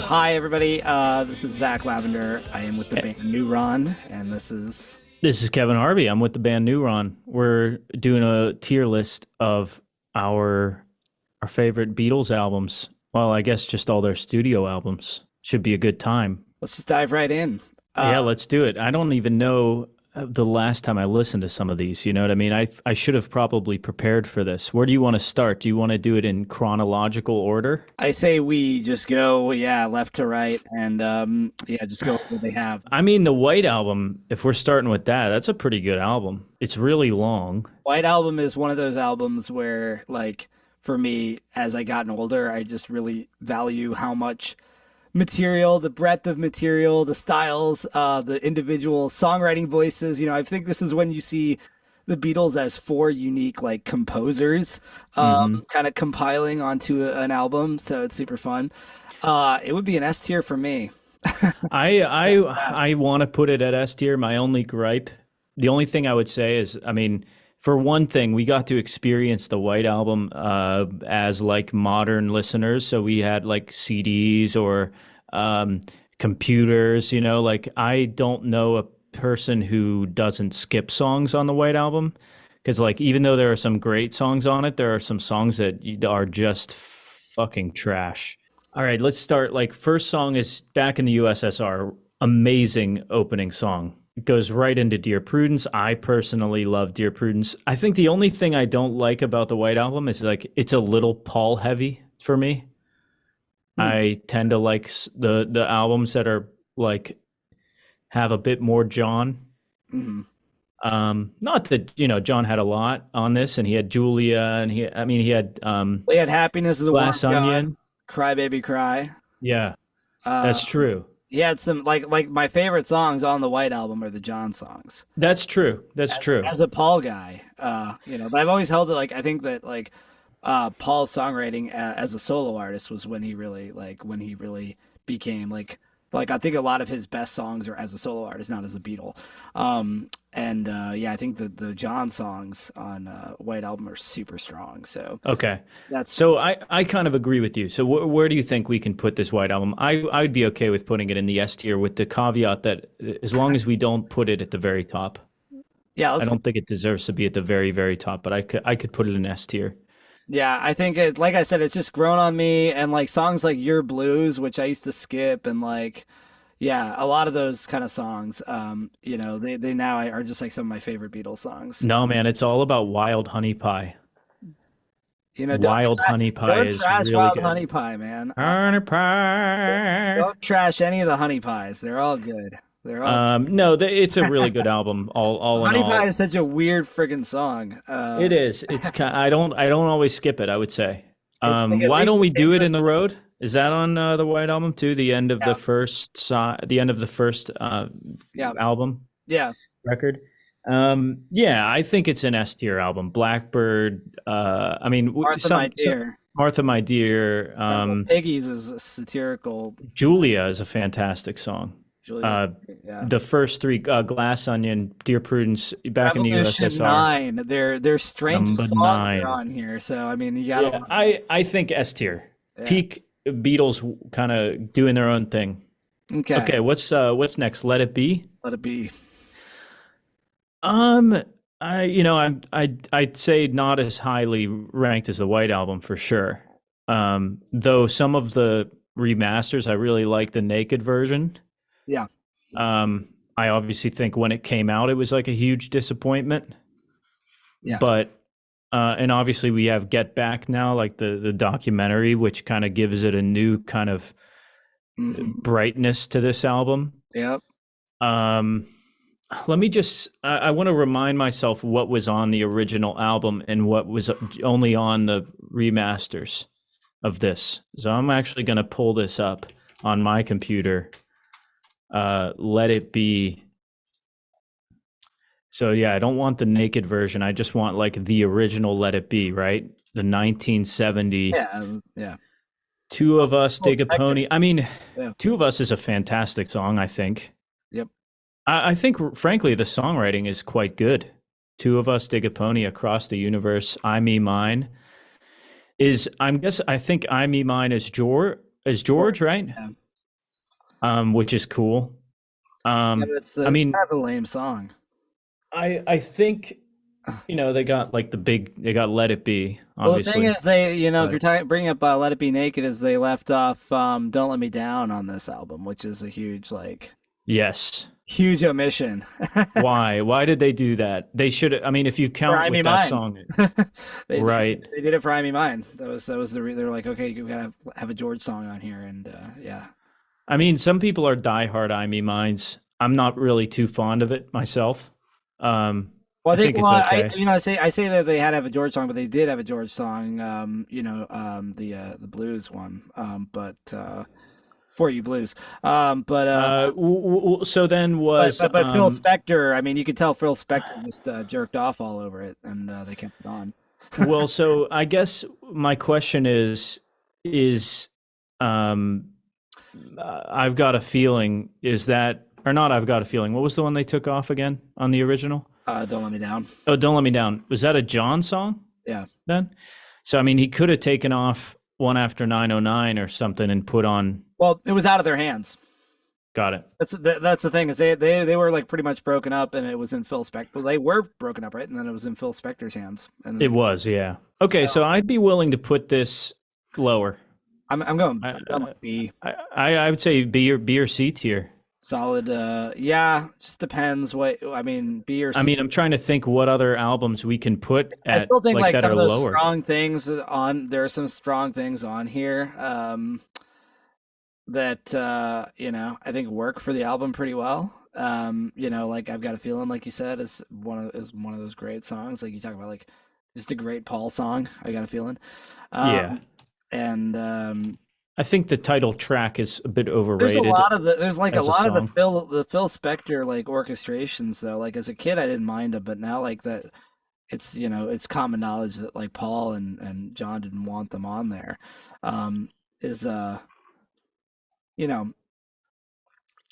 Hi, everybody. This is Zach Lavender. I am with the band Neuron, and this is. This is Kevin Harvey. I'm with the band Neuron. We're doing a tier list of our favorite Beatles albums. Well, I guess just all their studio albums. Should be a good time. Let's just dive right in. Yeah, let's do it. I don't even know the last time I listened to some of these. You know what I mean? I should have probably prepared for this. Where do you want to start? Do you want to do it in chronological order? I say we just go, yeah, left to right, and yeah, just go with what they have. I mean, the White Album, if we're starting with that, that's a pretty good album. It's really long. White Album is one of those albums where, like, for me, as I gotten older, I just really value how much material, the breadth of material, the styles, the individual songwriting voices. I think this is when you see the Beatles as four unique like composers, Hmm. kind of compiling onto an album. So it's super fun. It would be an S tier for me. I want to put it at S tier. My only gripe, the only thing I would say is, I mean, for one thing, we got to experience the White Album as like modern listeners. So we had like CDs or um, computers. Like I don't know a person who doesn't skip songs on the White Album because like even though there are some great songs on it, there are some songs that are just fucking trash. All right, let's start. Like, first song is Back in the USSR. Amazing opening song. It goes right into Dear Prudence. I personally love Dear Prudence. I think the only thing I don't like about the White Album is like it's a little Paul heavy for me. Hmm. I tend to like the albums that are like have a bit more John. Hmm. Not that John had a lot on this, and he had Julia, and he had We had Happiness is a Warm Glass Gun, Onion. Cry Baby Cry. Yeah, Uh, that's true. he had some like my favorite songs on the White Album are the John songs. That's true. That's true. As a Paul guy, but I've always held it like I think that like Paul's songwriting as a solo artist was when he really became like I think a lot of his best songs are as a solo artist, not as a Beatle. And yeah, I think that the John songs on White Album are super strong. So Okay. that's So I kind of agree with you. So where do you think we can put this White Album? I'd be okay with putting it in the S tier with the caveat that as long as we don't put it at the very top. yeah, I let's don't think it deserves to be at the very, very top, but I could put it in S tier. yeah, I think it like I said, it's just grown on me and like songs like Your Blues, which I used to skip and like yeah, a lot of those kind of songs, they now are just like some of my favorite Beatles songs. No, man, it's all about Wild Honey Pie. Don't Wild Honey Pie don't is trash really Wild good. Honey Pie, man. Honey Pie. Don't trash any of the Honey Pies. They're all good. They're all No, it's a really good album. All in Honey Pie all, is such a weird friggin' song. it is. It's kind. I don't always skip it. I would say. It's like at Why least don't we the do it in first the road? Is that on the White Album too? The end of yeah, the end of the first yeah, album yeah. record. Yeah, I think it's an S tier album. Blackbird. I mean, Martha, my some dear. Martha, my dear. Piggies is a satirical. Julia is a fantastic song. Julia's, Uh, yeah. the first three, Glass Onion, Dear Prudence, Back in the Revolution USSR, 9. Their strangest number songs are nine. on here. So I mean, you gotta Yeah, love it. I think S tier. Yeah. Peak Beatles kind of doing their own thing. Okay. Okay, what's next? Let It Be. Let it be. Um, I'd say not as highly ranked as the White Album for sure. Though some of the remasters, I really like the Naked version. Yeah. I obviously think when it came out, it was like a huge disappointment. Yeah. But and obviously we have Get Back now, like the documentary, which kind of gives it a new kind of Hmm. brightness to this album. Yep. Um, let me just I want to remind myself what was on the original album and what was only on the remasters of this. So I'm actually going to pull this up on my computer. Let It Be. So yeah, I don't want the naked version. I just want like the original Let It Be, right? The 1970 Yeah. Yeah. Two of Us Well, Dig a Pony. technically, I mean, yeah. Two of Us is a fantastic song, I think. Yep. I think, frankly, the songwriting is quite good. Two of Us Dig a Pony, Across the Universe, I Me Mine. is I think I Me Mine is George, right? Yeah, Which is cool. yeah, but I it's mean, kind of a lame song. I think they got like they got Let It Be, Well, the thing obviously. is, if you're But talking bringing up "Let It Be Naked," is they left off "Don't Let Me Down" on this album, which is a huge, like, yes. huge omission. Why? Why did they do that? They should, I mean, if you For count "I Me with that Mine," song, they right. they did it for "I Me Mine." That was they're like, okay, you gotta have a George song on here, and yeah. I mean, some people are diehard I Me Mines. I'm not really too fond of it myself. Well, I I think, think it's okay. I say that they had to have a George song, but they did have a George song, the blues one, but for you blues, but So then but was but but Phil Spector, I mean, you could tell Phil Spector just jerked off all over it, and they kept it on. well, so I guess my question is um I've got a feeling is that or not I've got a feeling. What was the one they took off again on the original? Don't Let Me Down. Oh, Don't Let Me Down. Was that a John song Yeah. then? So I mean, he could have taken off one after 909 or something and put on. Well, it was out of their hands. Got it. That's the thing is they were like pretty much broken up, and it was in Phil Spector. Well, they were broken up, right? And then it was in Phil Spector's hands, and It then was, yeah. Okay, so so I'd be willing to put this lower. I'm going with B. I would say B or C tier. Solid. Yeah, it just depends what I mean. B or I C. mean, I'm trying to think what other albums we can put I at still think like like that some are of those lower. strong things on. There are some strong things on here. That I think work for the album pretty well. Like I've got a feeling, like you said, is one of those great songs. Like you talk about, like just a great Paul song. I got a feeling, Yeah. um, and I think the title track is a bit there's a overrated lot of there's like a as a lot of song. the Phil Spector like orchestrations though. Like as a kid, I didn't mind them, but now like that, it's common knowledge that like Paul and John didn't want them on there. Is you know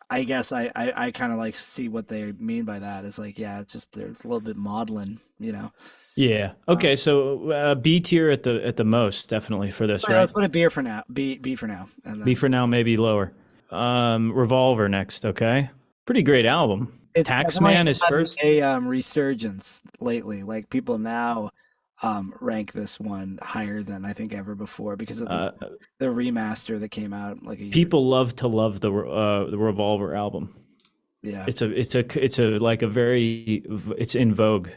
I guess I kind of like see what they mean by that. Is like, yeah, it's just there's a little bit maudlin. Yeah. Uh, Okay, so B tier at the most, definitely for this, let's right? put a beer for now. B for now, and B then for now, maybe lower. Revolver next, okay? Pretty great album. it's definitely Taxman is had first. a resurgence lately. Like people now rank this one higher than I think ever before because of the Uh, the remaster that came out like a year. People love to love the Revolver album. Yeah, It's a like a very it's in vogue,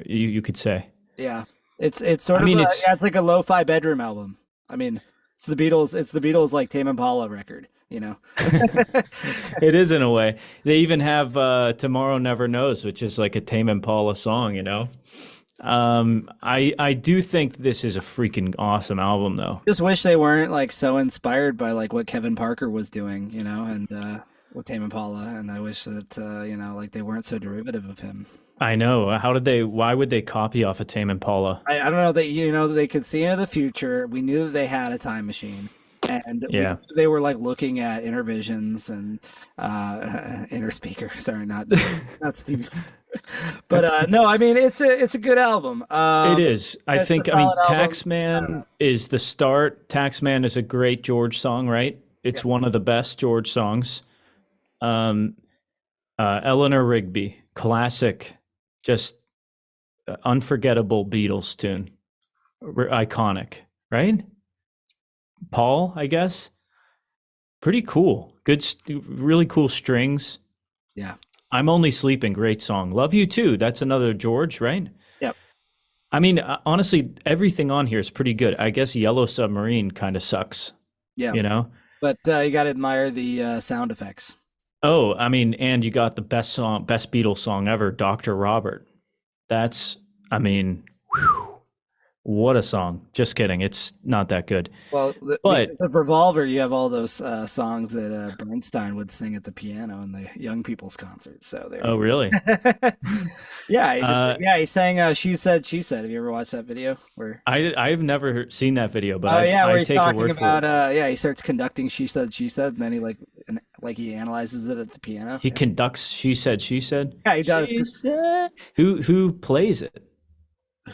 you could say. yeah. It's sort I of mean, it's yeah, it's like a lo-fi bedroom album. I mean, it's the Beatles. It's the Beatles like Tame Impala record. it is in a way. They even have Tomorrow Never Knows, which is like a Tame Impala song, you know. I do think this is a freaking awesome album, though. Just wish they weren't like so inspired by like what Kevin Parker was doing, and with Tame Impala, and I wish that like they weren't so derivative of him. I know. Why would they copy off of Tame Impala? I don't know that they could see into the future. We knew that they had a time machine, and Yeah. they were like looking at Intervisions and Inner Speaker. Sorry, not Stevie. But no, I mean it's a good album. It is. It's a I mean, solid album. Taxman is the start. Taxman is a great George song, right? Yeah, It's one of the best George songs. Um, Eleanor Rigby, classic, just unforgettable Beatles tune. Iconic, right? Paul, I guess. Pretty cool. Really cool strings. yeah, I'm Only Sleeping, great song. Love You Too. That's another George, right? yep, I mean, honestly, everything on here is pretty good. I guess Yellow Submarine kind of sucks, yeah. you know? But you got to admire the sound effects. Oh, I mean, and you got the best Beatles song ever, Dr. Robert. That's, I mean, whew, what a song. Just kidding. It's not that good. Well, because But, of Revolver, you have all those songs that Bernstein would sing at the piano in the young people's concerts. So oh, there. really? Yeah, Uh, yeah, he sang "She Said, She Said." Have you ever watched that video? Where I've never seen that video, but Oh yeah, where I he's take your talking word for about it. yeah, he starts conducting "She Said, She Said," and then he like he analyzes it at the piano. He Yeah, conducts She Said, She Said. yeah, he does. She said. Who plays it?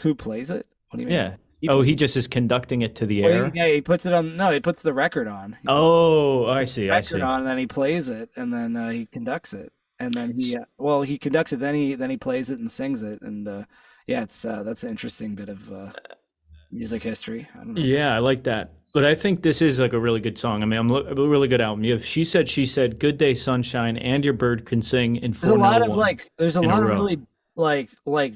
Who plays it? What do you mean? Yeah. He Oh, plays. he just is conducting it to the Well, air. yeah, he puts it on. No, he puts the record on. He puts Oh, I see, the I record see. on, and then he plays it, and then he conducts it, and then well, he conducts it, then he plays it and sings it, and yeah, it's that's an interesting bit of music history. I don't know. Yeah, I like that. But I think this is like a really good song. I mean, a really good album. You have She Said, Good Day Sunshine, and Your Bird Can Sing in There's a lot of 401 there's a in a lot of row. really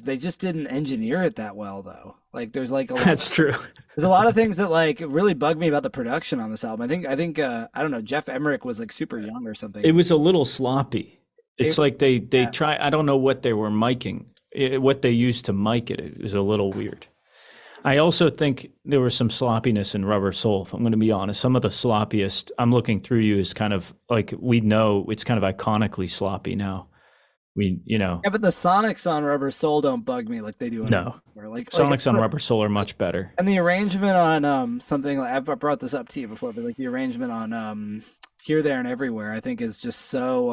they just didn't engineer it that well though. Like That's true. there's a lot of things that like really bug me about the production on this album. I think I don't know, Jeff Emmerich was like super young or It something. was a little sloppy. It, It's like they yeah. try. I don't know what they were miking, what they used to mic it. It was a little weird. I also think there was some sloppiness in Rubber Soul. If I'm going to be honest, some of the sloppiest I'm looking through you is kind of like we know it's kind of iconically sloppy now. Yeah, but the Sonics on Rubber Soul don't bug me like they do on No, Lavender. Like Sonics on Rubber Soul are much better. and the arrangement on something like I've brought this up to you before, but like the arrangement on Here, There, and Everywhere, I think is just so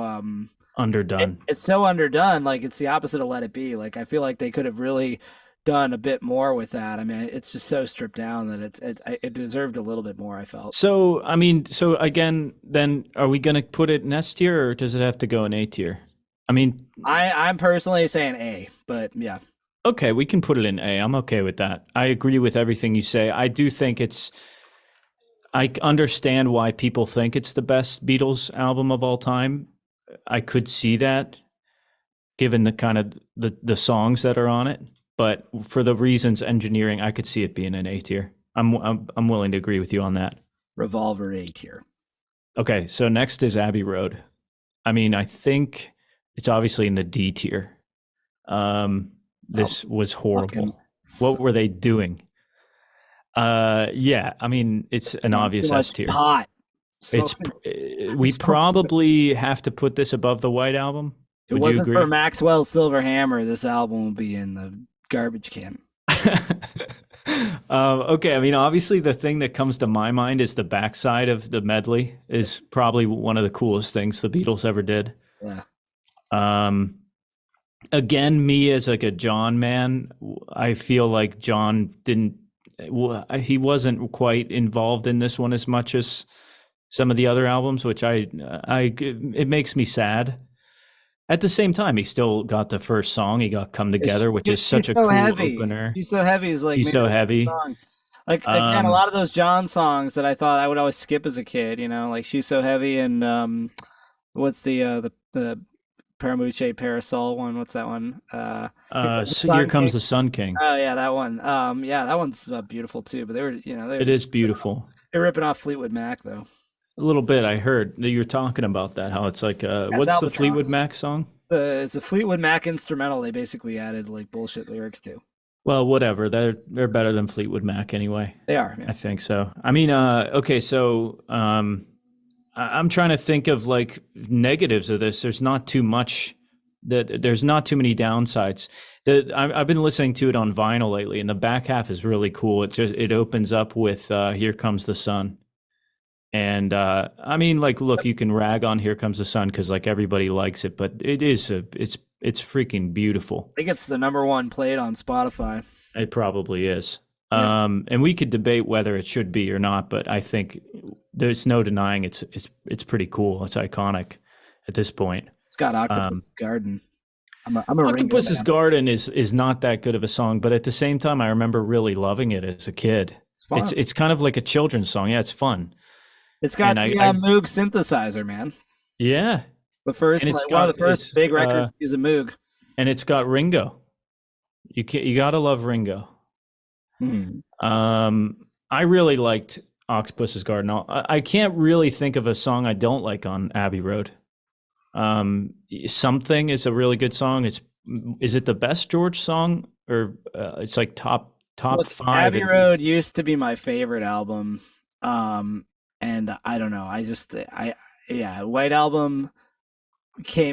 Underdone. it's so underdone. Like it's the opposite of Let It Be. Like I feel like they could have really done a bit more with that. I mean, it's just so stripped down that it deserved a little bit more. I felt. So I mean, so again, then are we going to put it in S tier or does it have to go in A tier? I mean, I'm personally saying A, but yeah, okay, we can put it in A. I'm okay with that. I agree with everything you say. I do think it's. I understand why people think it's the best Beatles album of all time. I could see that, given the kind of the songs that are on it. But for the reasons engineering, I could see it being an A tier. I'm willing to agree with you on that. Revolver A tier. Okay, so next is Abbey Road. I mean, I think it's obviously in the D tier. Oh, This was fucking horrible. What suck. were they doing? Yeah, I mean, it's an Too obvious S much tier. pot. It's Smoking. we probably have to put this above the White Album. If it Would you wasn't for agree? Maxwell's Silver Hammer, this album would be in the garbage can. Okay, I mean, obviously, the thing that comes to my mind is the backside of the medley is probably one of the coolest things the Beatles ever did. Yeah. Um, Again, me as like a John man, I feel like John didn't. He wasn't quite involved in this one as much as some of the other albums, which it makes me sad. At the same time, he still got the first song. He got "Come Together," which is She's such a so cool heavy. opener. She's so heavy is like She's maybe so the best heavy. song. Like again, a Um, lot of those John songs that I thought I would always skip as a kid, like She's So Heavy and what's the Paramuche Parasol one? What's that one? Here Comes the so here Sun comes King. the Sun King. Oh yeah, that one. Yeah, that one's beautiful too. But they were, It is beautiful. they're ripping off Fleetwood Mac though. A little bit. I heard that you were talking about that. How it's like, That's what's the Fleetwood Albatross. Mac song? It's a Fleetwood Mac instrumental. They basically added like bullshit lyrics to. Well, whatever. They're better than Fleetwood Mac anyway. They are, I yeah. think so. I mean, okay, so I'm trying to think of like negatives of this. There's not too much that there's not too many downsides. I've been listening to it on vinyl lately, and the back half is really cool. It opens up with "Here Comes the Sun," and I mean, like, look, you can rag on "Here Comes the Sun" because like everybody likes it, but it's freaking beautiful. I think it's the number one played on Spotify. It probably is. Yeah. And we could debate whether it should be or not, but I think there's no denying it's pretty cool. It's iconic at this point. It's got Octopus Um, Garden. I'm a Ringo Octopus's fan. Garden is not that good of a song, but at the same time, I remember really loving it as a kid. It's It's fun. it's kind of like a children's song. Yeah, it's fun, It's got and the I Moog synthesizer, man. yeah, The first, and it's one of got the first big records to use a Moog. and it's got Ringo. You gotta love Ringo. Hmm. I really liked Octopus's Garden. I can't really think of a song I don't like on Abbey Road. Something is a really good song. Is it the best George song or it's like top Look, five Abbey at least? Road used to be my favorite album. And I don't know. Yeah, White Album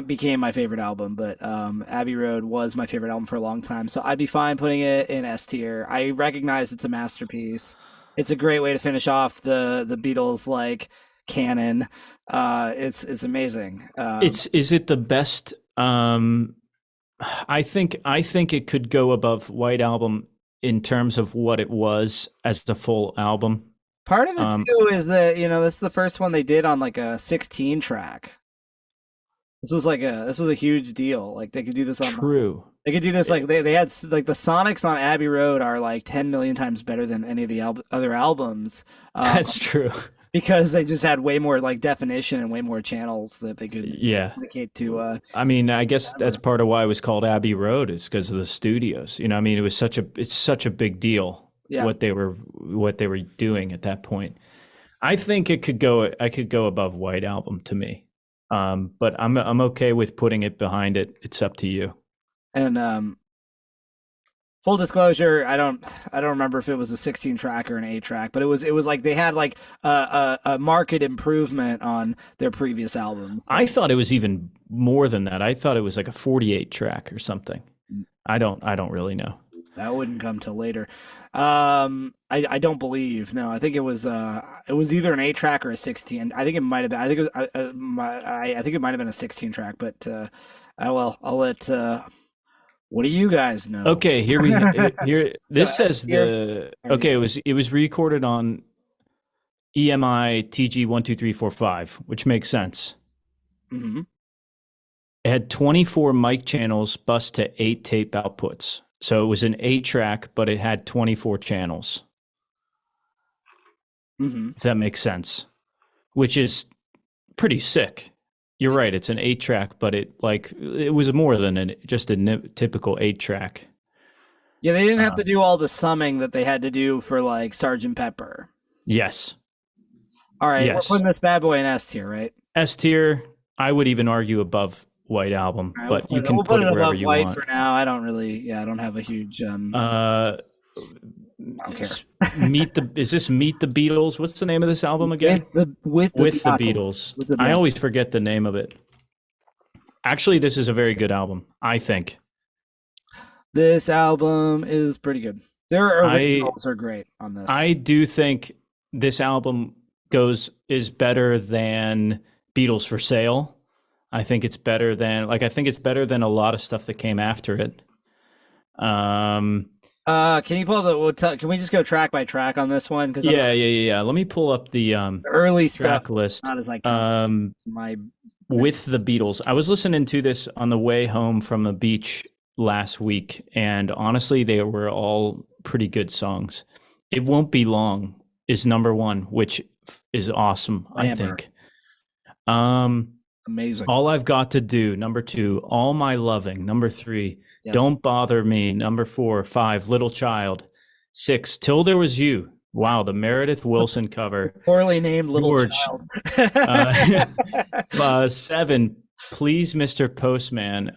became my favorite album, but Abbey Road was my favorite album for a long time. So I'd be fine putting it in S tier. I recognize it's a masterpiece. It's a great way to finish off the Beatles like canon. It's amazing. Is it the best? I think it could go above White Album in terms of what it was as a full album. Part of it Um, too is that, this is the first one they did on like a 16 track. This was a huge deal. Like they could do this on True. they could do this like they had like the Sonics on Abbey Road are like 10 million times better than any of the other albums. That's true. Because they just had way more like definition and way more channels that they could Yeah. communicate to I mean, I guess that's camera. part of why it was called Abbey Road is because of the studios. I mean, it's such a big deal Yeah. what they were doing at that point. I could go above White Album to me. But I'm okay with putting it behind it. It's up to you. And full disclosure, I don't remember if it was a 16 track or an 8 track, but it was like they had like a market improvement on their previous albums. I thought it was even more than that. I thought it was like a 48 track or something. I don't really know. That wouldn't come till later. I don't believe. No, I think it was either an 8 track or a 16. I think it might have been. I think it was, I think it might have been a 16 track, but I'll let what do you guys know? Okay, here So this says the okay, it was recorded on EMI TG12345, which makes sense. hmm It had 24 mic channels bus to 8 tape outputs. So it was an 8 track, but it had 24 channels, hmm if that makes sense, which is pretty sick. You're right, it's an 8 track, but it was more than just a typical 8 track. Yeah, they didn't have to Um, do all the summing that they had to do for like Sergeant Pepper. yes. All right, we're Yes. putting this bad boy in S tier, right? S tier, I would even argue above White Album, All right, but you can we'll put put it it wherever above you White want. for now. I don't have a huge Uh, I don't care. is this Meet the Beatles? What's the name of this album again? With the With the Beatles. Beatles. With the I Beatles. always forget the name of it. Actually, this is a very good album, I think. This album is pretty good. Their I originals are great on this. I do think this album is better than Beatles for Sale. I think it's better than a lot of stuff that came after it. Um Can you pull can we just go track by track on this one? Because I'm not yeah. Let me pull up the the early stuff track list. not as iconic. Um My with the Beatles. I was listening to this on the way home from the beach last week, and honestly, they were all pretty good songs. It Won't Be Long is number one, which is awesome, I Lammer, think. Um, amazing. All I've Got to Do, number two. All My Loving, number three. Yes, Don't Bother Me, number four. Five, Little Child. Six, Till There Was You. Wow, the Meredith Wilson cover. poorly named little George, child. uh, seven, Please, Mr. Postman.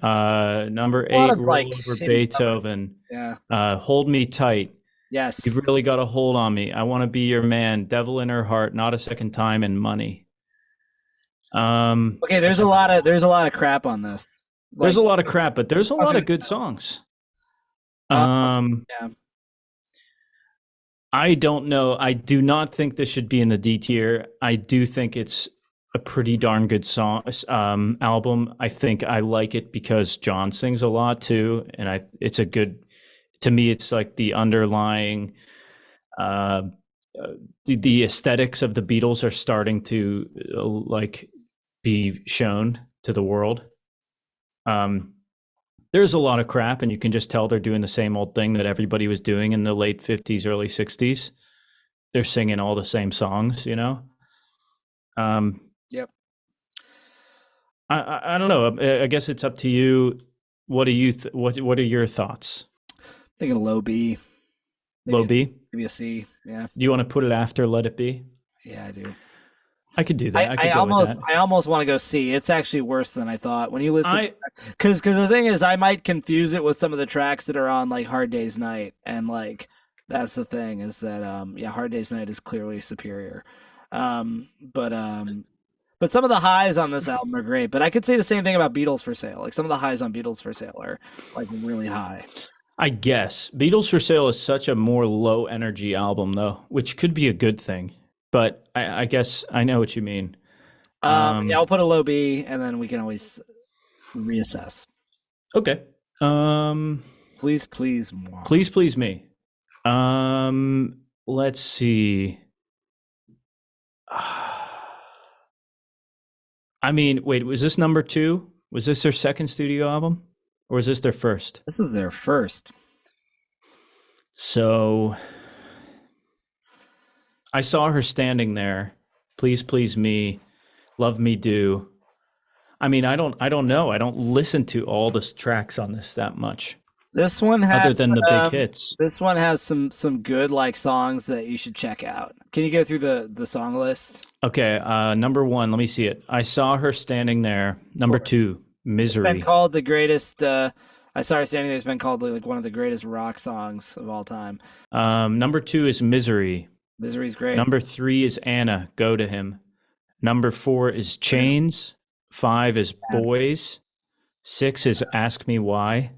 Number A lot eight, of like Roll Over shitty covers. Beethoven. Yeah. Hold Me Tight. Yes. You've really got a hold on me. I want to be your man. Devil in Her Heart. Not a Second Time. And Money. Okay, there's a lot of crap on this. There's Like, a lot of crap, but there's a lot okay, of good songs. uh, Um, yeah. I don't know. I do not think this should be in the D tier. I do think it's a pretty darn good song album. I think I like it because John sings a lot too, and it's a good to me. It's like the underlying uh, the aesthetics of the Beatles are starting to like be shown to the world. Um, there's a lot of crap, and you can just tell they're doing the same old thing that everybody was doing in the late 50s, early 60s. They're singing all the same songs, you know? Um, Yep. I don't know. I guess it's up to you. What do you what are your thoughts? Thinking a low B, Low maybe B? maybe a C. Yeah. Do you want to put it after Let It Be? Yeah, I do. I could do I, that. I I could go with almost that. I almost want to go C. It's actually worse than I thought. When you listen, I because the thing is, I might confuse it with some of the tracks that are on like Hard Day's Night, and like that's the thing is that yeah, Hard Day's Night is clearly superior. But some of the highs on this album are great. But I could say the same thing about Beatles for Sale. Like some of the highs on Beatles for Sale are like really high. I guess Beatles for Sale is such a more low energy album though, which could be a good thing. But I guess I know what you mean. Yeah, I'll put a low B, and then we can always reassess. Okay. Please, please, moi. Please Please Me. Let's see. I mean, wait, was this number two? Was this their second studio album? Or was this their first? This is their first. So I saw her standing there. Please, please me. Love me do. I mean, I don't know. I don't listen to all the tracks on this that much, This one other has than the big hits. this one has some good like songs that you should check out. Can you go through the song list? Okay, number one, let me see it. I saw her standing there. Number two, It's been Misery. called the greatest. I Saw Her Standing There. It's been called like one of the greatest rock songs of all time. Number two is Misery. Misery's great. Number three is Anna, Go to Him. Number four is Chains. Five is Boys. Six is Ask Me Why.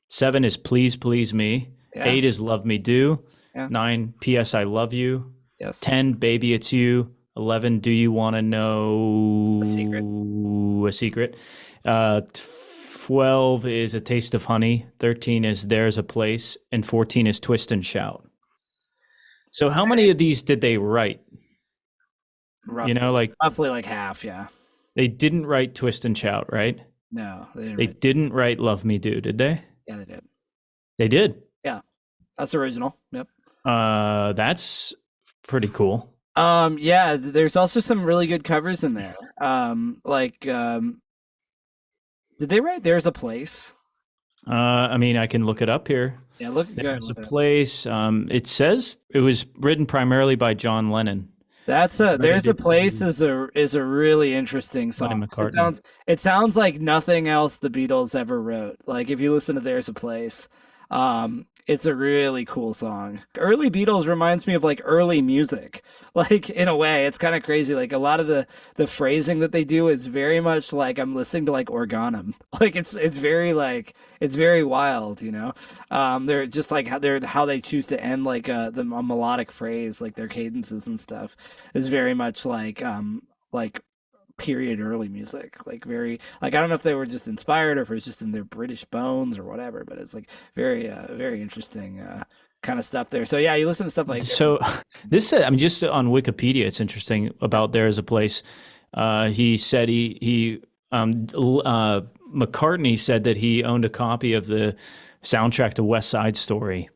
Seven is Please Please Me. Yeah. Eight is Love Me Do. Yeah. Nine, P.S. I Love You. Yes. 10, Baby It's You. 11, Do You Want to Know A a Secret? 12 is A Taste of Honey. 13 is There's a Place. And 14 is Twist and Shout. So how many of these did they write? Roughly, You know, like roughly like half. Yeah. they didn't write Twist and Shout, right? No, they didn't. They didn't write Love Me Do, did they? Yeah, they did. They did. Yeah, that's original. Yep. That's pretty cool. Yeah, there's also some really good covers in there. Did they write "There's a Place"? I mean, I can look it up here. Yeah, look. Go ahead, There's a look it up. place. It says it was written primarily by John Lennon. That's a "There's a Credited Place" to is a really interesting Lennon song. It McCartney. sounds like nothing else the Beatles ever wrote. Like if you listen to "There's a Place," it's a really cool song. Early Beatles reminds me of like early music. Like in a way, it's kind of crazy. Like a lot of the phrasing that they do is very much like I'm listening to like organum. Like it's very like it's very wild, you know. They're just like how they choose to end like a melodic phrase, like their cadences and stuff, is very much like period early music. Like very like I don't know if they were just inspired or if it was just in their British bones or whatever, but it's like very interesting kind of stuff there. So yeah, you listen to stuff like So this, I mean, just on Wikipedia, it's interesting about There Is a Place. He said McCartney said that he owned a copy of the soundtrack to West Side Story,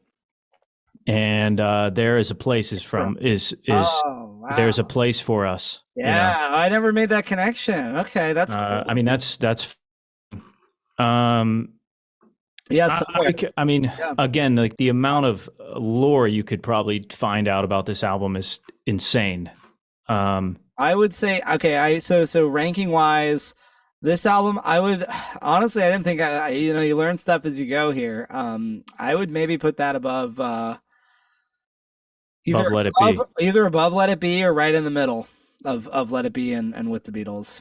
and There Is a Place is oh wow. There's a Place for Us. You know? Yeah, I never made that connection. Okay, that's cool. I mean, that's um, Yeah, I mean, Yeah. again, like the amount of lore you could probably find out about this album is insane. I would say okay. So ranking wise, this album I would honestly I didn't think you learn stuff as you go here. I would maybe put that above Above Let It Be. either above Let It Be or right in the middle of Let It Be and with the Beatles.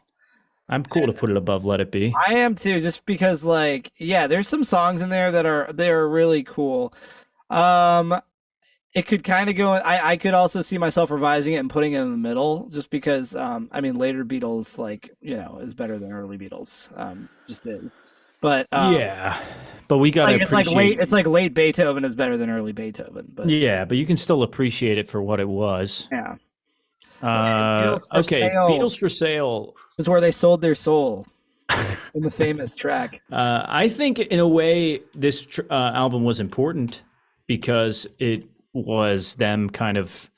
I'm cool to put it above Let It Be. I am too, just because like yeah, there's some songs in there that are really cool. Um, it could kind of go. I could also see myself revising it and putting it in the middle, just because. I mean, later Beatles like is better than early Beatles. Just is. But Yeah, but we got to like it's like appreciate. late Beethoven is better than early Beethoven. But Yeah, but you can still appreciate it for what it was. yeah, Beatles for Okay, Sale Beatles for Sale. is where they sold their soul in the famous track. I think, in a way, this album was important because it was them kind of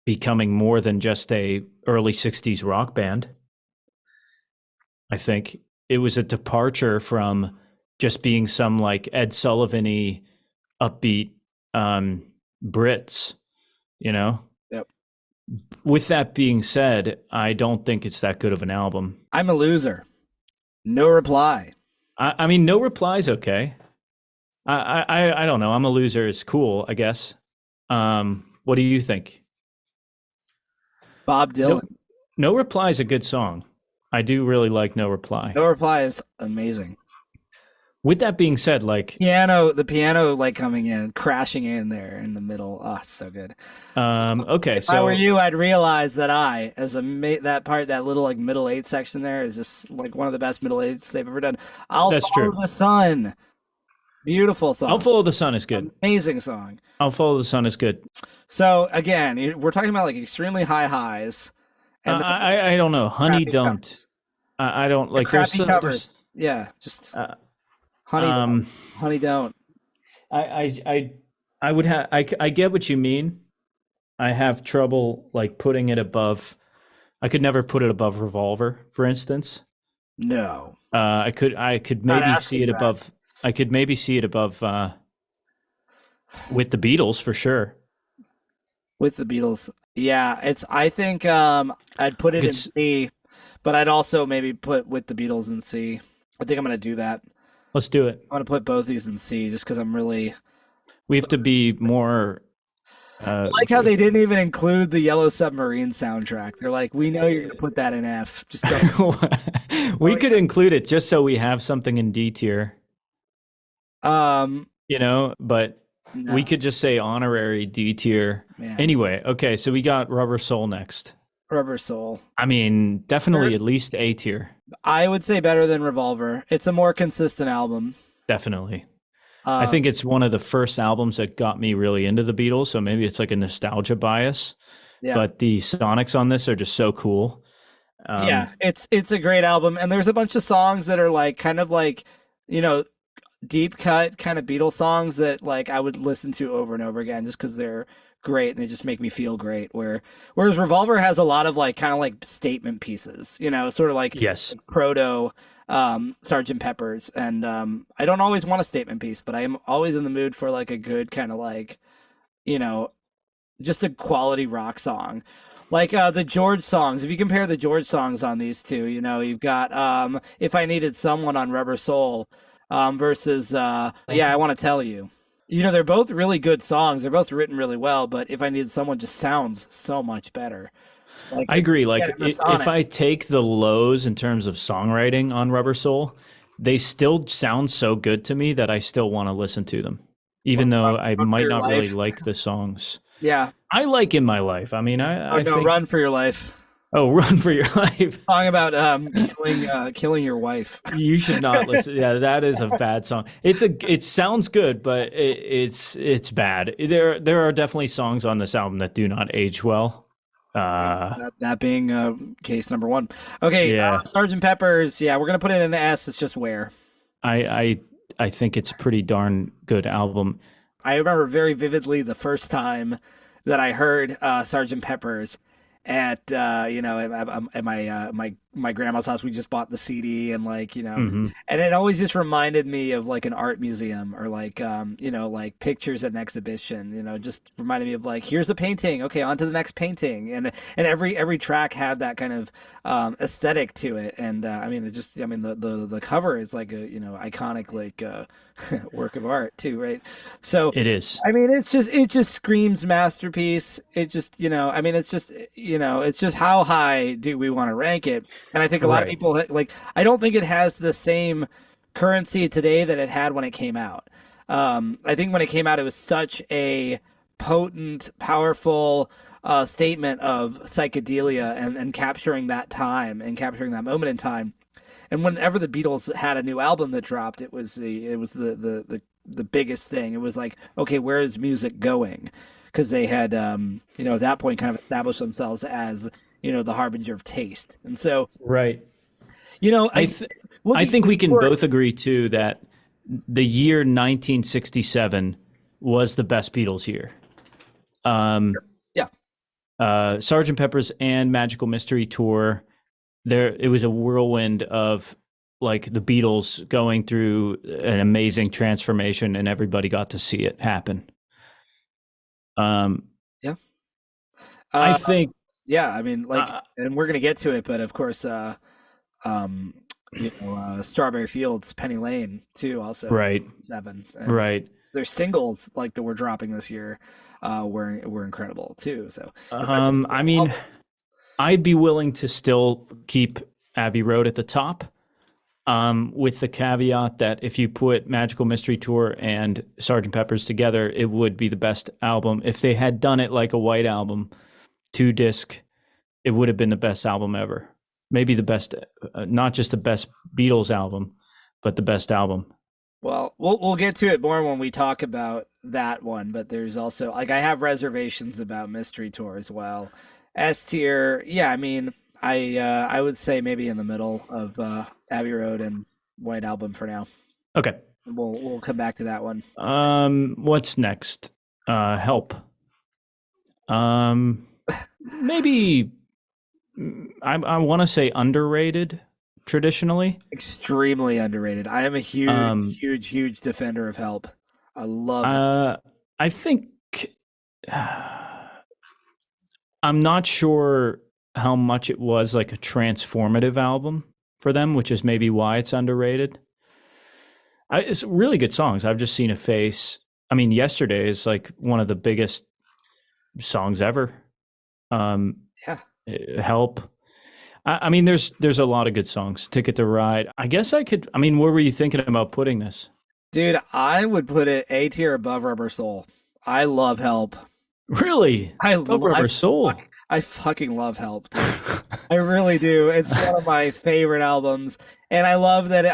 becoming more than just a early 60s rock band. I think it was a departure from just being some like Ed Sullivan-y upbeat Brits, you know? Yep. With that being said, I don't think it's that good of an album. I'm a loser. No reply. I mean, No Reply's okay. I don't know. I'm a Loser is cool, I guess. What do you think? Bob Dylan. No Reply is a good song. I do really like No Reply. No reply is amazing. With that being said, like The piano like coming in, crashing in there in the middle. Oh, it's so good. okay, If I were so you, I'd realize that that little like middle eight section there is just like one of the best middle eights they've ever done. I'll That's follow true. the sun. Beautiful I'll song. Follow the Sun is good. Amazing song. I'll Follow the Sun is good. So again, we're talking about like extremely high highs and then I don't know. Honey, crappy don't. covers. I don't Your like. crappy There's covers. Yeah, just uh, honey don't. um. Honey don't. I I I I would have. I get what you mean. I have trouble like putting it above. I could never put it above Revolver, for instance. No. I could Not maybe see asking it that. above. I could maybe see it above with the Beatles for sure. With the Beatles. Yeah, it's I think I'd put I it could. in C, but I'd also maybe put with the Beatles in C. I think I'm gonna do that. Let's do it. I'm gonna put both these in C just because I'm really We have to be more. I like how they didn't even include the Yellow Submarine soundtrack. They're like, we know you're gonna put that in F. Just don't. We could include it just so we have something in D tier, Um, but we no, could just say honorary D tier. man. Anyway, okay, so we got Rubber Soul next. Rubber Soul. I mean, Sure. definitely at least A tier. I would say better than Revolver. It's a more consistent album. Definitely. I Um, think it's one of the first albums that got me really into the Beatles, so maybe it's like a nostalgia bias, yeah. but the sonics on this are just so cool. Yeah, Um, it's a great album, and there's a bunch of songs that are like kind of like, you know, deep cut kind of Beatles songs that like I would listen to over and over again just because they're great and they just make me feel great. Whereas Revolver has a lot of like kind of like statement pieces, sort of yes, like proto Sergeant Pepper's, and I don't always want a statement piece, but I am always in the mood for like a good kind of like you know just a quality rock song. Like the George songs, if you compare the George songs on these two, you've got If I Needed Someone on Rubber Soul versus Yeah, I Want to Tell You. They're both really good songs. They're both written really well, but If I Needed Someone just sounds so much better. Like I it's agree. yeah, Like the if sonic. I take the lows in terms of songwriting on Rubber Soul, they still sound so good to me that I still want to listen to them, even though I Run for might your not really life. like the songs. Yeah. I like In My Life. I mean, Oh I no, think, Run for Your Life. oh, Run for Your Life. Song about killing your wife. You should not listen. Yeah, that is a bad song. It sounds good, but it's bad. There are definitely songs on this album that do not age well. That being case number one. Okay, Yeah, Sergeant Pepper's. Yeah, we're gonna put it in the S. It's just where. I I I think it's a pretty darn good album. I remember very vividly the first time that I heard Sergeant Pepper's at at my grandma's house. We just bought the CD and Hmm. and it always just reminded me of like an art museum or like like pictures at an exhibition. Just reminded me of like here's a painting. Okay, on to the next painting. And every track had that kind of aesthetic to it. And I mean, the cover is like a iconic like work of art too, right? So It is. I mean, it just screams masterpiece. It just, I mean, it's just how high do we want to rank it? And I think a lot of Right. people like I don't think it has the same currency today that it had when it came out. I think when it came out, it was such a potent, powerful statement of psychedelia and capturing that time and capturing that moment in time. And whenever the Beatles had a new album that dropped, it was the biggest thing. It was like, okay, where is music going? Because they had, at that point, kind of established themselves as, the harbinger of taste. And so, Right. I I th- I looking think we can forward, both agree too that the year 1967 was the best Beatles year. Um, yeah, Sergeant Pepper's and Magical Mystery Tour. There, it was a whirlwind of like the Beatles going through an amazing transformation, and everybody got to see it happen. Um, yeah, I uh, think, yeah. I mean, like, uh, and we're gonna get to it, but of course, um, Strawberry Fields, Penny Lane, too, also right, 7, and right. their singles like that we're dropping this year, were incredible too. So it's not just I this mean, album. I'd be willing to still keep Abbey Road at the top. With the caveat that if you put Magical Mystery Tour and Sergeant Pepper's together, it would be the best album. If they had done it like a White Album, 2 disc, it would have been the best album ever. Maybe the best, not just the best Beatles album, but the best album. Well, we'll get to it more when we talk about that one, but there's also like I have reservations about Mystery Tour as well. S tier, yeah, I mean, I would say maybe in the middle of Abbey Road and White Album for now. Okay. We'll come back to that one. What's next? Help. Maybe I want to say underrated traditionally. Extremely underrated. I am a huge, Um, huge, huge defender of Help. I love it. uh, I think I'm not sure how much it was like a transformative album for them, which is maybe why it's underrated. It's really good songs. I've just seen a face. I mean, yesterday is like one of the biggest songs ever. Um, Yeah. Help. I mean, there's a lot of good songs. Ticket to Ride. I guess I could. I mean, where were you thinking about putting this? Dude, I would put it A tier above Rubber Soul. I love Help. Really? I Love lo- Rubber Soul. I fucking love Help, dude. I really do. It's one of my favorite albums, and I love that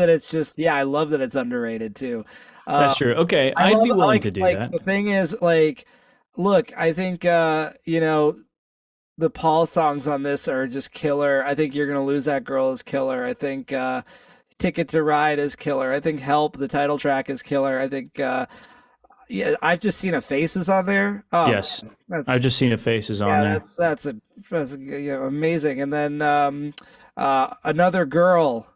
it's just yeah, I love that it's underrated too. That's true. Okay, I I'd love be willing to do like that. the thing is like look, I think you know, the Paul songs on this are just killer. I think You're Gonna Lose That Girl is killer. I think Ticket to Ride is killer. I think Help, the title track, is killer. I think yeah, I've just seen a Faces on there. Oh Yes, man, I've that's just seen the faces on yeah, there. that's amazing. And then Another Girl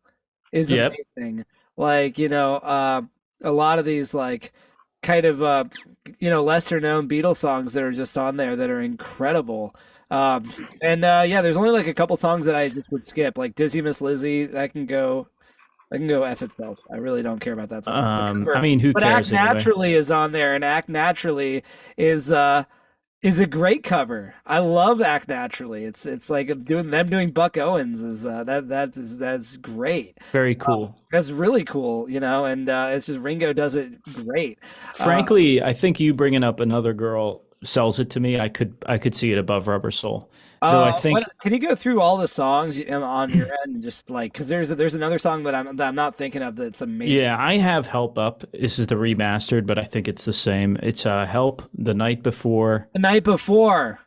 is Yep. amazing. Like, a lot of these like kind of lesser known Beatles songs that are just on there that are incredible. And yeah, there's only like a couple songs that I just would skip, like Dizzy Miss Lizzy, that can go F itself. I really don't care about that song. The I cover. mean, who But Act cares anyway? Naturally is on there, and Act Naturally is uh is a great cover. I love Act Naturally. It's like doing Buck Owens is that's great. Very cool. That's really cool, and it's just Ringo does it great. Uh, Frankly, I think you bringing up Another Girl sells it to me. I could see it above Rubber Soul, though. I what think can you go through all the songs on your end and just like because there's another song that I'm not thinking of that's amazing. yeah, I have Help up. This is the remastered, but I think it's the same. It's Help the Night Before. The Night Before,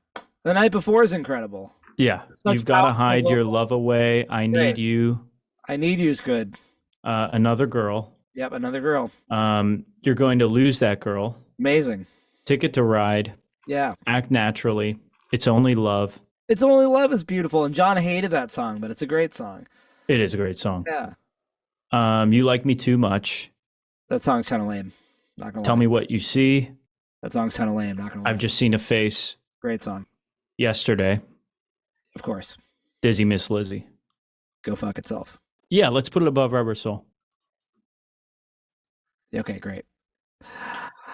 the Night Before is incredible. Yeah, Such you've got to powerful hide your vocals. love away. I Great. need you. I Need You is good. Another girl. Yep, Another Girl. You're going to lose that girl. Amazing. Ticket to Ride. Yeah. Act naturally. It's only love. It's Only Love is beautiful, and John hated that song, but it's a great song. It is a great song. Yeah. You like me too much. That song's kind of lame. Not gonna Tell lie. me what you see. That song's kind of lame. Not gonna I've lie. just seen a face Great song. yesterday. Of course. Dizzy Miss Lizzy. Go fuck itself. Yeah, let's put it above Rubber Soul. Okay, great.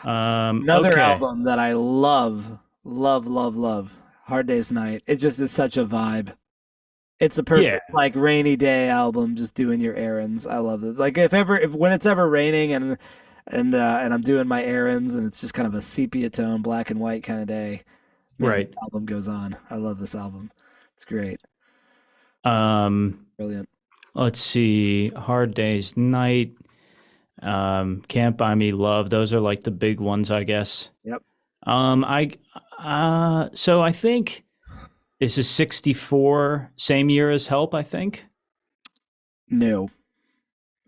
Another Okay. album that I love, love, love, love. Hard Day's Night. It just is such a vibe. It's a Yeah, perfect like rainy day album, just doing your errands. I love it. Like if when it's ever raining and I'm doing my errands and it's just kind of a sepia tone, black and white kind of day, man, right. the album goes on. I love this album. It's great. Um, Brilliant. let's see. Hard Day's Night. Can't Buy Me Love. Those are like the big ones, I guess. Yep. I so I think this is 64, same year as Help, I think. No.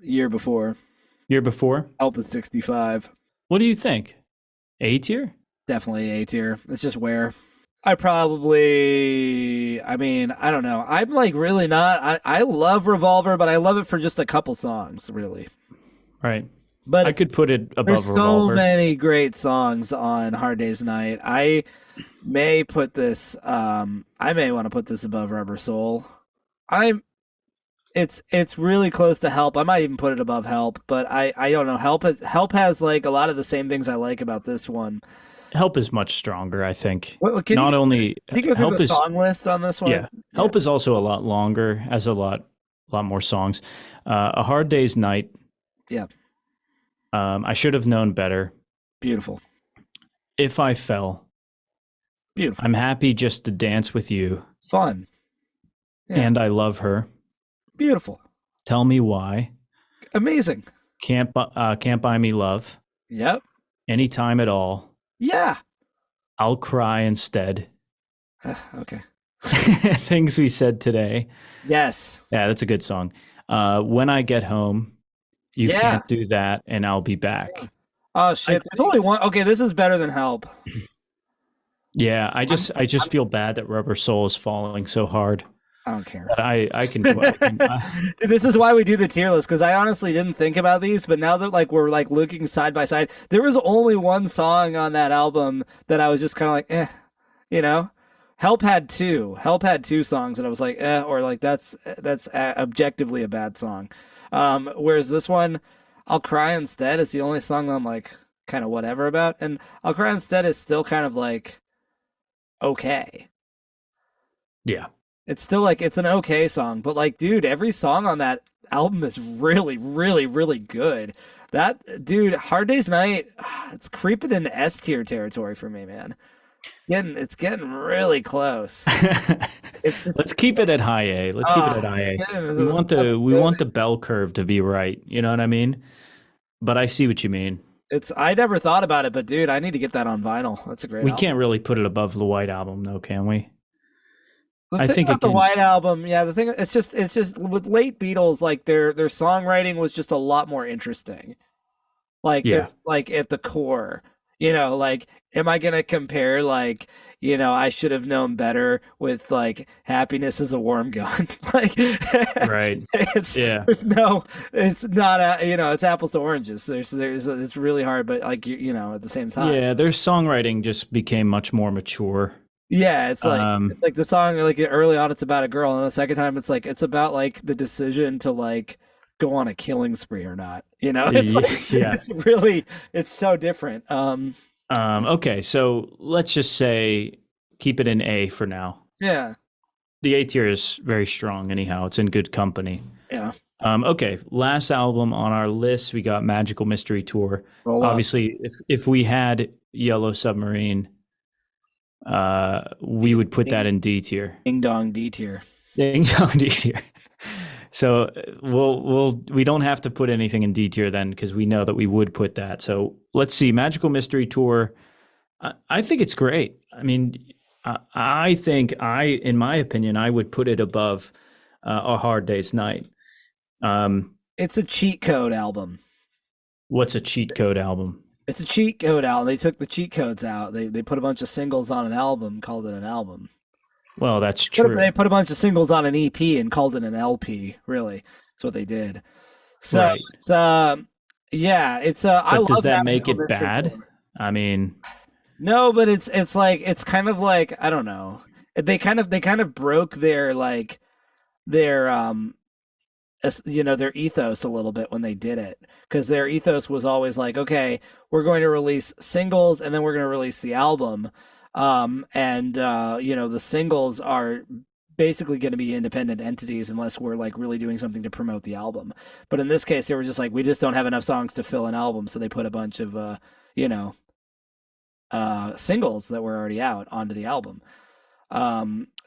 Year before. Year before. Help is 65. What do you think? A tier? Definitely A tier. It's just where. I probably, I mean, I don't know. I'm like really not. I love Revolver, but I love it for just a couple songs, really. Right. I But could put it there's above so Revolver. many great songs on Hard Day's Night. May put this, I may want to put this above Rubber Soul. I'm, it's really close to Help. I might even put it above Help, but I don't know. Help has like a lot of the same things I like about this one. Help is much stronger, I think. What, Not only can you go through Help the is song list on this one? yeah, Yeah, Help is also a lot longer, has a lot more songs. A Hard Day's Night. yeah, I should have known better. beautiful, If I Fell. beautiful, I'm happy just to dance with you. fun, yeah, And I love her. beautiful, Tell me why. amazing. Can't Buy Me Love, Yep. Anytime at All, Yeah. I'll Cry Instead, Okay. Things We Said Today. Yes. Yeah, that's a good song. When I Get Home, You Yeah. Can't Do That, and I'll Be Back. Oh I shit. There's think, only one. Okay, this is better than Help. yeah, I'm, I just I'm feel bad that Rubber Soul is falling so hard I don't care. that I can This is why we do the tier list because I honestly didn't think about these, but now that like we're like looking side by side, there was only one song on that album that I was just kind of like, you know. Help had two. Help had two songs, and I was like, or like that's objectively a bad song. Whereas this one, I'll Cry Instead is the only song I'm like kind of whatever about, and I'll Cry Instead is still kind of like okay. yeah. It's still like it's an okay song, but like, dude, every song on that album is really, really, really good. That dude, Hard Day's Night, it's creeping into S tier territory for me, man. It's getting really close. It's just Let's keep it at high A. Let's keep it at high it's A. getting this is so We good. want the bell curve to be right. You know what I mean? But I see what you mean. It's I never thought about it, but dude, I need to get that on vinyl. That's a great We album. can't really put it above the White Album, though, can we? The I thing think about it the can. White Album, yeah, the thing it's just with late Beatles, like their songwriting was just a lot more interesting. Like Yeah, there's like at the core, like am I gonna compare like, I should have known better with like happiness is a warm gun. Like right. it's Yeah, there's no it's not it's apples to oranges. There's it's really hard, but like at the same time. yeah. Their songwriting just became much more mature. Yeah, it's Um, like the song like early on it's about a girl, and the second time it's about like the decision to like go on a killing spree or not. It's like yeah. it's so different. Okay, so let's just say keep it in A for now. Yeah, The A tier is very strong, anyhow. It's in good company. yeah. Okay, last album on our list, we got Magical Mystery Tour. Roll up. Obviously, if we had Yellow Submarine, we would put that Ding, in D tier. ding dong D tier. Ding dong D tier. So we don't have to put anything in D tier then because we know that we would put that. So let's see, Magical Mystery Tour. I think it's great. I mean, I think in my opinion, I would put it above A Hard Day's Night. It's a cheat code album. What's a cheat code album? It's a cheat code album. They took the cheat codes out. They put a bunch of singles on an album, called it an album. Well, that's true. They put a bunch of singles on an EP and called it an LP. Really, that's what they did. So Right. it's yeah, it's I But does love that make Magical it Mystery bad? Tour. I mean, No, but it's like it's kind of like I don't know. They kind of broke their like their their ethos a little bit when they did it because their ethos was always like, okay, we're going to release singles and then we're going to release the album, and the singles are basically going to be independent entities unless we're like really doing something to promote the album. But in this case, they were just like, we just don't have enough songs to fill an album, so they put a bunch of you know singles that were already out onto the album.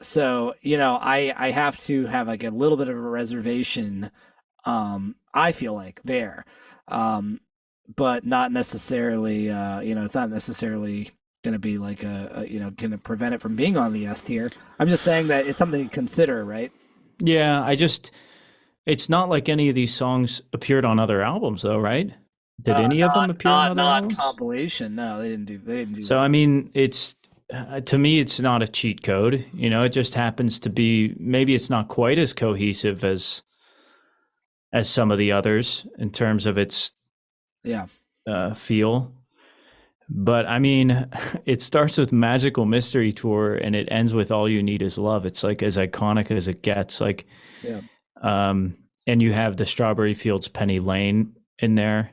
So I have to have like a little bit of a reservation. I feel like there, um, but not necessarily. It's not necessarily going to be like going to prevent it from being on the S tier. I'm just saying that it's something to consider, right? yeah, it's not like any of these songs appeared on other albums, though, right? Did any of them appear on other Not albums? compilation. No, they didn't do So, that. I mean, it's to me, it's not a cheat code. It just happens to be maybe it's not quite as cohesive as some of the others in terms of its Yeah. feel. But I mean, it starts with Magical Mystery Tour and it ends with All You Need Is Love. It's like as iconic as it gets. Like, Yeah. and you have the Strawberry Fields Penny Lane in there.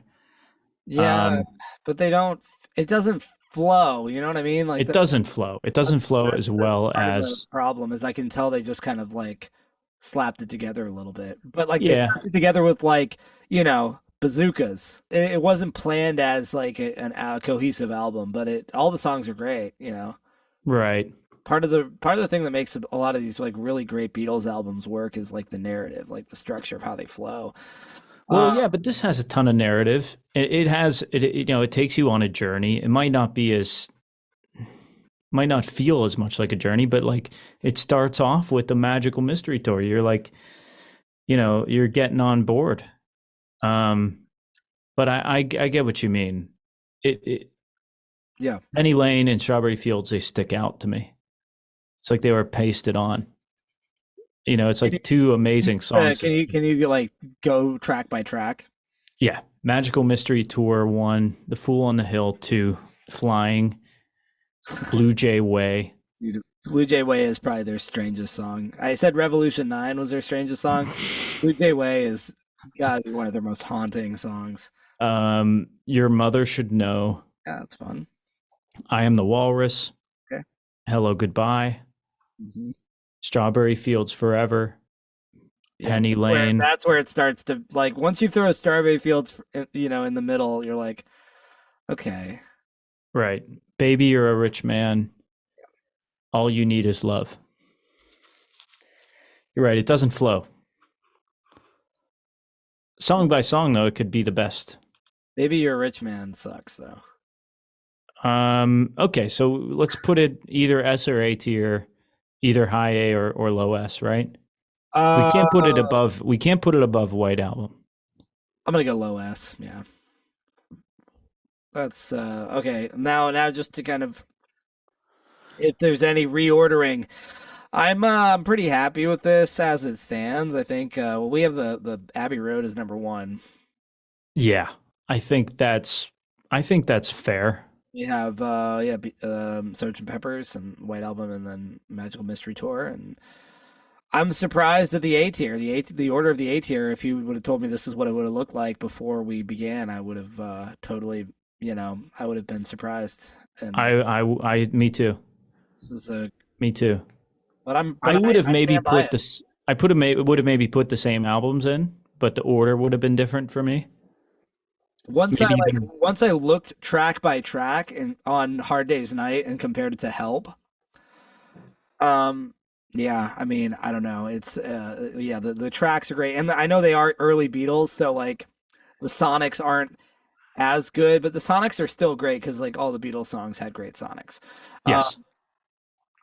Yeah, Um, but they don't. It doesn't flow. You know what I mean? Like it doesn't flow. It doesn't flow as that's well part of the as problem is I can tell they just kind of like slapped it together a little bit, but like they yeah, slapped it together with like bazookas. It wasn't planned as like a cohesive album, but it all the songs are great. right. Part of the thing that makes a lot of these like really great Beatles albums work is like the narrative, like the structure of how they flow. Well, yeah, but this has a ton of narrative. It has it takes you on a journey. It might not feel as much like a journey, but like it starts off with the magical mystery tour. You're like, you're getting on board. Um, but I get what you mean. It Yeah. Penny Lane and Strawberry Fields, they stick out to me. It's like they were pasted on. It's Can you like two amazing songs. can you like go track by track? Yeah, Magical Mystery Tour 1, The Fool on the Hill 2, Flying, Blue Jay Way. Dude, Blue Jay Way is probably their strangest song. I said Revolution 9 was their strangest song. Blue Jay Way is gotta be one of their most haunting songs. Your Mother Should Know, Yeah, that's fun. I Am the Walrus, Okay. Hello Goodbye, Hmm. Strawberry Fields Forever, Yeah, Penny Lane. that's where it starts to like once you throw a Strawberry Fields, in the middle, you're like, okay, Right. Baby, You're a Rich Man. All You Need Is Love. You're right. It doesn't flow. Song by song, though, it could be the best. maybe You're a Rich Man sucks though. Okay, so let's put it either S or A tier, either high A or low S, right? We Uh, can't put it above White Album. I'm gonna go low S. Yeah, that's okay. Now just to kind of if there's any reordering, I'm pretty happy with this as it stands. I think we have the Abbey Road as number one. Yeah. I think that's fair. We have Sgt. Pepper's and White Album, and then Magical Mystery Tour. And I'm surprised at the A tier. The order of the A tier. If you would have told me this is what it would have looked like before we began, I would have totally, I would have been surprised. And Me too. this is a, Me too. but I would have I maybe stand by put it. this. Would have maybe put the same albums in, but the order would have been different for me. Maybe even Once I looked track by track and on Hard Day's Night and compared it to Help, um, yeah, I mean, I don't know. It's yeah, the tracks are great, and I know they are early Beatles, so like the Sonics aren't as good, but the Sonics are still great because like all the Beatles songs had great Sonics. Uh, yes.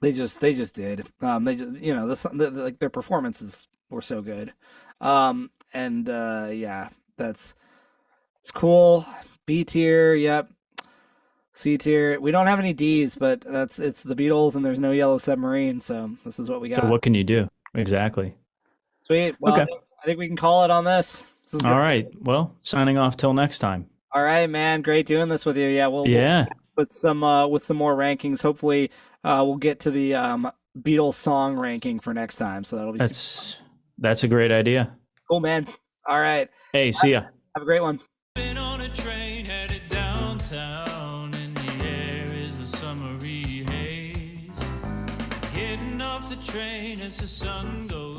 they just did. They just, like their performances were so good. And yeah, that's it's cool. B tier, yep. C tier. We don't have any D's, but it's the Beatles, and there's no Yellow Submarine, so this is what we So got. what can you do? Exactly. Sweet. Well, Okay. I think we can call it on this. This is All great. right. Well, signing off till next time. All right, man. Great doing this with you. Yeah, we'll Yeah, with some more rankings. Hopefully, we'll get to the Beatles song ranking for next time. So that'll be super that's a great idea. cool, man. All right. Hey, see ya. Have a great one. Been on a train headed downtown. In the air is a summery haze. Getting off the train as the sun goes